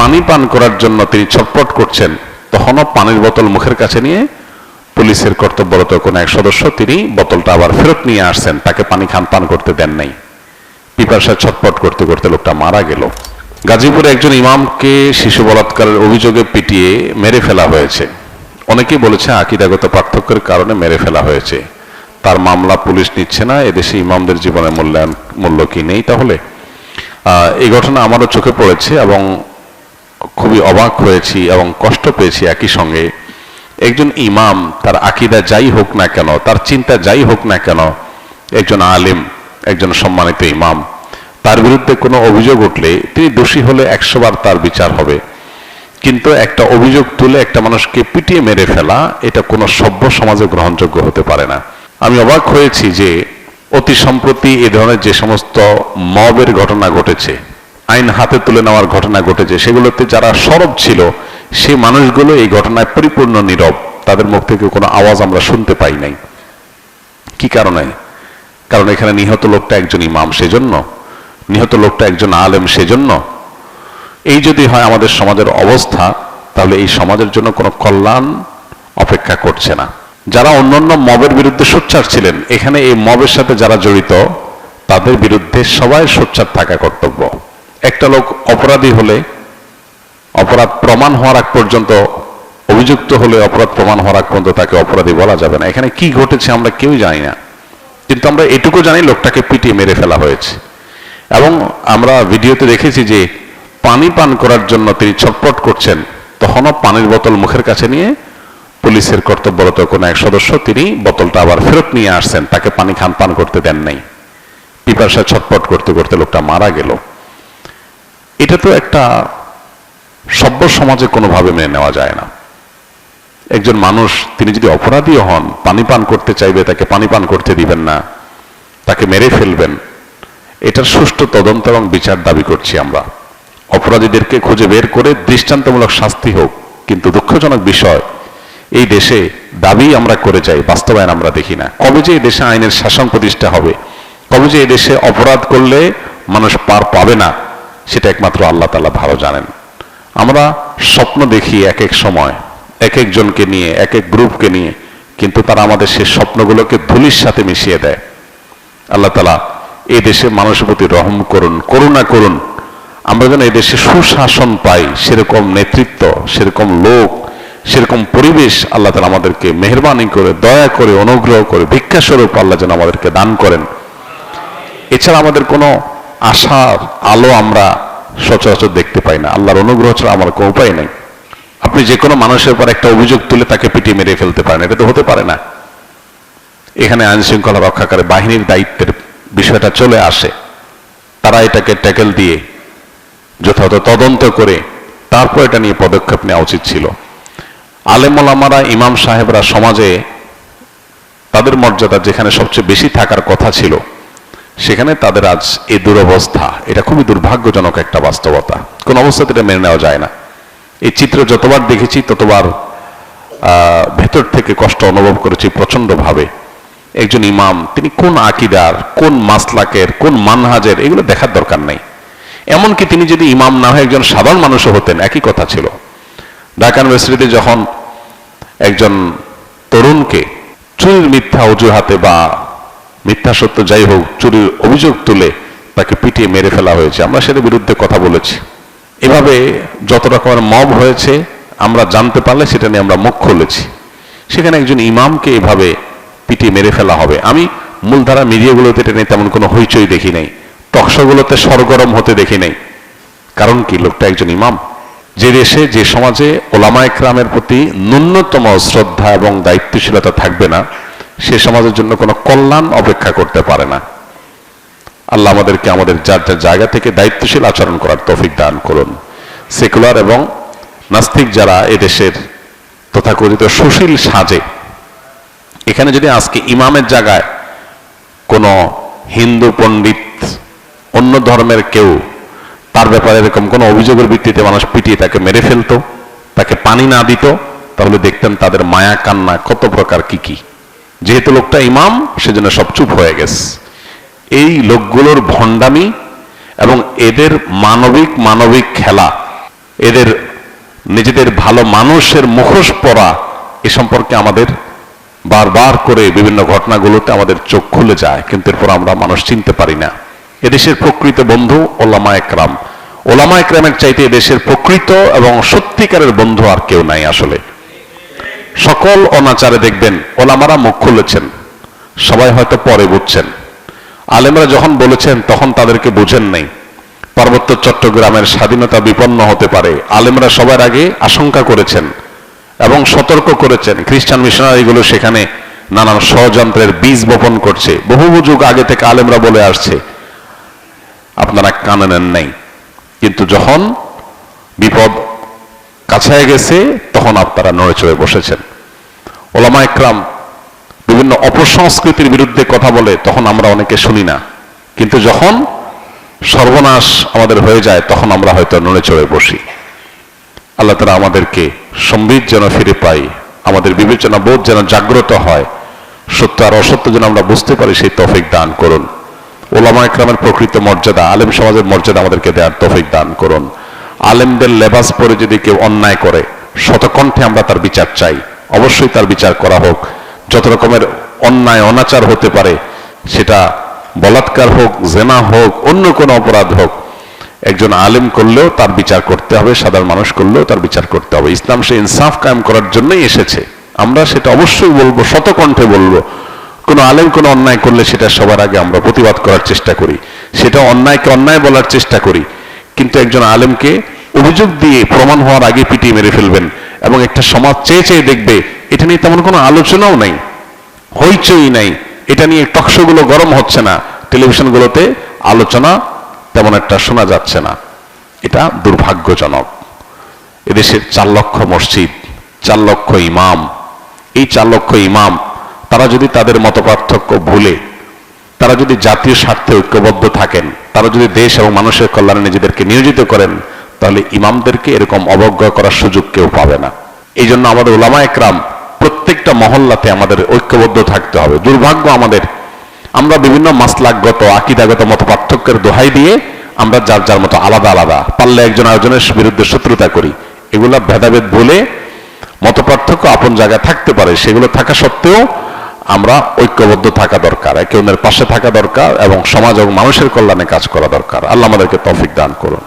পানি পান করার জন্য তিনি ছটফট করছেন, তখনও পানির বোতল মুখের কাছে নিয়ে পুলিশের কর্তব্যরত কোনো এক সদস্য তিনি বোতলটা আবার ফেরত নিয়ে আসছেন, তাকে পানি পান করতে দেন নাই। পিপাসায় ছটফট করতে করতে লোকটা মারা গেল। গাজীপুরে একজন ইমামকে শিশু বলাৎকারের অভিযোগে পিটিয়ে মেরে ফেলা হয়েছে। অনেকেই বলেছে আকীদাগত পার্থক্যের কারণে মেরে ফেলা হয়েছে। তার মামলা পুলিশ নিচ্ছে না। এদেশে ইমামদের জীবনের মূল্য কি নেই? তাহলে এই ঘটনা আমারও চোখে পড়েছে এবং খুবই অবাক হয়েছি এবং কষ্ট পেয়েছি একই সঙ্গে। একজন ইমাম, তার আকীদা যাই হোক না কেন, তার চিন্তা যাই হোক না কেন, একজন আলেম, একজন সম্মানিত ইমাম, তার বিরুদ্ধে কোনো অভিযোগ উঠলে তিনি দোষী হলে 100 বার তার বিচার হবে। কিন্তু একটা অভিযোগ তুলে একটা মানুষকে পিটিয়ে মেরে ফেলা, এটা কোনো সভ্য সমাজে গ্রহণযোগ্য হতে পারে না। আমি অবাক হয়েছি যে অতি সম্প্রতি এ ধরনের যে সমস্ত মবের ঘটনা ঘটেছে, আইন হাতে তুলে নেওয়ার ঘটনা ঘটেছে, সেগুলোতে যারা সরব ছিল সেই মানুষগুলো এই ঘটনায় পরিপূর্ণ নীরব। তাদের মুখ থেকে কোনো আওয়াজ আমরা শুনতে পাই নাই। কি কারণে? কারণ এখানে নিহত লোকটা একজন ইমাম, সেজন্য নিহত লোকটা একজন আলেম, সেজন্য। এই যদি হয় আমাদের সমাজের অবস্থা, তাহলে এই সমাজের জন্য কোনো কল্যাণ অপেক্ষা করছে না। যারা অন্যান্য মবের বিরুদ্ধে সোচ্চার ছিলেন, এখানে এই মবের সাথে যারা জড়িত তাদের বিরুদ্ধে সবাই সোচ্চার থাকা কর্তব্য। একটা লোক অপরাধী হলে, অপরাধ প্রমাণ হওয়ার আগ পর্যন্ত, অভিযুক্ত হলে অপরাধ প্রমাণ হওয়ার আগ পর্যন্ত তাকে অপরাধী বলা যাবে না। এখানে কি ঘটেছে আমরা কেউ জানি না, কিন্তু আমরা এটুকু জানি লোকটাকে পিটিয়ে মেরে ফেলা হয়েছে। এবং আমরা ভিডিওতে দেখেছি যে পানি পান করার জন্য তিনি ছটফট করছেন, তখনও পানির বোতল মুখের কাছে নিয়ে পুলিশের কর্তব্যরত কোনো এক সদস্য তিনি বোতলটা আবার ফেরত নিয়ে আসছেন, তাকে পানি পান করতে দেন নাই। পিপাসায় ছটফট করতে করতে লোকটা মারা গেল। এটা তো একটা সভ্য সমাজে কোনোভাবে মেনে নেওয়া যায় না। একজন মানুষ তিনি যদি অপরাধীও হন, পানি পান করতে চাইবে, তাকে পানি পান করতে দিবেন না, তাকে মেরে ফেলবেন। এটার সুষ্ঠু তদন্ত এবং বিচার দাবি করছি আমরা। অপরাধীদেরকে খুঁজে বের করে দৃষ্টান্তমূলক শাস্তি হোক। কিন্তু দুঃখজনক বিষয়, এই দেশে দাবি আমরা করে যাই, বাস্তবায়ন আমরা দেখি না। কবে যে এই দেশে আইনের শাসন প্রতিষ্ঠা হবে, কবে যে এই দেশে অপরাধ করলে মানুষ পার পাবে না, সেটা একমাত্র আল্লাহ তাআলা ভালো জানেন। আমরা স্বপ্ন দেখি এক এক সময়, এক একজনকে নিয়ে, এক এক গ্রুপকে নিয়ে, কিন্তু তারা আমাদের সেই স্বপ্নগুলোকে ধুলির সাথে মিশিয়ে দেয়। আল্লাহ তাআলা এই দেশে মানুষের প্রতি রহম করুন, করুণা করুন। আমরা যেন এই দেশে সুশাসন পাই, সেরকম নেতৃত্ব, সেরকম লোক, সেরকম পরিবেশ আল্লাহ তাআলা আমাদেরকে মেহেরবানি করে, দয়া করে, অনুগ্রহ করে, ভিক্ষাস্বরূপ আল্লাহ যেন আমাদেরকে দান করেন। এছাড়া আমাদের কোনো আশার আলো আমরা সচরাচর দেখতে পাই না। আল্লাহর অনুগ্রহ ছাড়া আমার কোনো উপায় নেই। আপনি যে কোনো মানুষের উপর একটা অভিযোগ তুলে তাকে পিটিয়ে মেরে ফেলতে পারেন, এটা তো হতে পারে না। এখানে আইন শৃঙ্খলা রক্ষাকারী বাহিনীর দায়িত্বের বিষয়টা চলে আসে। তারা এটাকে ট্যাকেল দিয়ে যথাযথ তদন্ত করে তারপর এটা নিয়ে পদক্ষেপ নেওয়া উচিত ছিল। আলেম ওলামারা, ইমাম সাহেবরা সমাজে তাদের মর্যাদা যেখানে সবচেয়ে বেশি থাকার কথা ছিল, সেখানে তাদের আজ এই দুরবস্থা। এটা খুবই দুর্ভাগ্যজনক একটা বাস্তবতা। কোন অবস্থাতে এটা মেনে নেওয়া যায় না। এই চিত্র যতবার দেখেছি ততবার ভেতর থেকে কষ্ট অনুভব করেছি প্রচন্ডভাবে। একজন ইমাম, তিনি কোন আকীদার, কোন মাসলাকের, কোন মানহাজের, এগুলো দেখার দরকার নেই। এমনকি তিনি যদি ইমাম না হয়ে একজন সাধারণ মানুষও হতেন, একই কথা ছিল। ঢাকা ইউনিভার্সিটিতে যখন একজন তরুণকে চুরির মিথ্যা অজুহাতে বা মিথ্যা সত্য যাই হোক, চুরির অভিযোগ তুলে তাকে পিটিয়ে মেরে ফেলা হয়েছে, আমরা সেটার বিরুদ্ধে কথা বলেছি। এভাবে যত রকমের মব হয়েছে আমরা জানতে পারলে সেটা নিয়ে আমরা মুখ খুলেছি। সেখানে একজন ইমামকে এভাবে পিটিয়ে মেরে ফেলা হবে, আমি মূলধারা মিডিয়াগুলোতে এটা নিয়ে তেমন কোনো হইচই দেখি নাই, টকশোগুলোতে সরগরম হতে দেখি নাই। কারণ কি? লোকটা একজন ইমাম। যে দেশে, যে সমাজে ওলামায়ে কেরামের প্রতি ন্যূনতম শ্রদ্ধা এবং দায়িত্বশীলতা থাকবে না, সে সমাজের জন্য কোনো কল্যাণ অপেক্ষা করতে পারে না। আল্লাহ আমাদেরকে আমাদের যার যার জায়গা থেকে দায়িত্বশীল আচরণ করার তৌফিক দান করুন। সেকুলার এবং নাস্তিক যারা এদেশের তথাকথিত সুশীল সাজে, এখানে যদি আজকে ইমামের জায়গায় কোনো হিন্দু পণ্ডিত, অন্য ধর্মের কেউ তার ব্যাপারে এরকম কোনো অভিযোগের ভিত্তিতে মানুষ পিটিয়ে তাকে মেরে ফেলতো, তাকে পানি না দিত, তাহলে দেখতেন তাদের মায়া কান্না কত প্রকার কি কি। যেহেতু লোকটা ইমাম, সেজন্য সব চুপ হয়ে গেছে। এই লোকগুলোর ভণ্ডামি এবং এদের মানবিক খেলা, এদের নিজেদের ভালো মানুষের মুখোশ পরা এ সম্পর্কে আমাদের বারবার করে বিভিন্ন ঘটনাগুলোতে আমাদের চোখ খুলে যায়, কিন্তু এরপর আমরা মানুষ চিনতে পারি না। এদেশের প্রকৃত বন্ধু ওলামা একরাম। ওলামা একরামের চাইতে এদেশের প্রকৃত এবং সত্যিকারের বন্ধু আর কেউ নাই। আসলে সকল অনাচারে দেখবেন ওলামারা মুখ খুলেছেন, সবাই হয়তো পরে বুঝছেন। আলেমরা যখন বলেছেন তখন তাদেরকে বুঝেন নাই। পার্বত্য চট্টগ্রামের স্বাধীনতা বিপন্ন হতে পারে, আলেমরা সবার আগে আশঙ্কা করেছেন এবং সতর্ক করেছেন। খ্রিস্টান মিশনারিগুলো সেখানে নানান ষড়যন্ত্রের বীজ বপন করছে, বহু যুগ আগে থেকে আলেমরা বলে আসছে, আপনারা কানে নেন নাই। কিন্তু যখন বিপদ কাছায় গেছে তখন আপনারা নড়ে চড়ে বসেছেন। ওলামা একরাম বিভিন্ন অপসংস্কৃতির বিরুদ্ধে কথা বলে তখন আমরা অনেকে শুনি না, কিন্তু যখন সর্বনাশ আমাদের হয়ে যায় তখন আমরা হয়তো নড়ে চড়ে বসি। আল্লাহ তাআলা আমাদেরকে সম্বিত যেন ফিরে পাই, আমাদের বিবেচনা বোধ যেন জাগ্রত হয়, সত্য আর অসত্য যেন আমরা বুঝতে পারি, সেই তৌফিক দান করুন। ওলামা একরামের প্রকৃত মর্যাদা, আলেম সমাজের মর্যাদা আমাদেরকে দেওয়ার তৌফিক দান করুন। আলেমদের লেবাস পরে যদি কেউ অন্যায় করে শতকণ্ঠে আমরা তার বিচার চাই, অবশ্যই তার বিচার করা হোক। যত রকমের অন্যায় অনাচার হতে পারে, সেটা বলাৎকার হোক, জেনা হোক, অন্য কোনো অপরাধ হোক, একজন আলেম করলেও তার বিচার করতে হবে, সাধারণ মানুষ করলেও তার বিচার করতে হবে। ইসলাম সে ইনসাফ কায়েম করার জন্যই এসেছে, আমরা সেটা অবশ্যই বলবো, শতকণ্ঠে বলবো। কোনো আলেম কোনো অন্যায় করলে সেটা সবার আগে আমরা প্রতিবাদ করার চেষ্টা করি, সেটা অন্যায়কে অন্যায় বলার চেষ্টা করি। কিন্তু একজন আলেমকে অভিযোগ দিয়ে প্রমাণ হওয়ার আগে পিটিয়ে মেরে ফেলবেন এবং একটা সমাজ চেয়ে চেয়ে দেখবে, এটা নিয়ে তেমন কোনো আলোচনাও নাই, হইচই নাই, এটা নিয়ে টকশোগুলো গরম হচ্ছে না, টেলিভিশনগুলোতে আলোচনা তেমন একটা শোনা যাচ্ছে না। এটা দুর্ভাগ্যজনক। এদেশের 4 লক্ষ মসজিদ, 4 লক্ষ ইমাম, এই 4 লক্ষ ইমাম তারা যদি তাদের মতপার্থক্য ভুলে, তারা যদি জাতীয় স্বার্থে ঐক্যবদ্ধ থাকেন, তারা যদি দেশ এবং মানুষের কল্যাণে নিজেদেরকে নিয়োজিত করেন, তাহলে ইমামদেরকে এরকম অবজ্ঞা করার সুযোগ কেউ পাবে না। এই জন্য আমাদের ওলামা একরাম প্রত্যেকটা মহল্লাতে আমাদের ঐক্যবদ্ধ থাকতে হবে। দুর্ভাগ্য আমাদের, আমরা বিভিন্ন মাসলাকগত আকীদাগত মতপার্থক্যের দোহাই দিয়ে আমরা যার যার মতো আলাদা আলাদা, পারলে একজন আরেকজনের বিরুদ্ধে শত্রুতা করি। এগুলা ভেদাভেদ বলে মতপার্থক্য আপন জায়গায় থাকতে পারে, সেগুলো থাকা সত্ত্বেও আমরা ঐক্যবদ্ধ থাকা দরকার, একে অন্যের পাশে থাকা দরকার এবং সমাজ এবং মানুষের কল্যাণে কাজ করা দরকার। আল্লাহ আমাদেরকে তৌফিক দান করুন।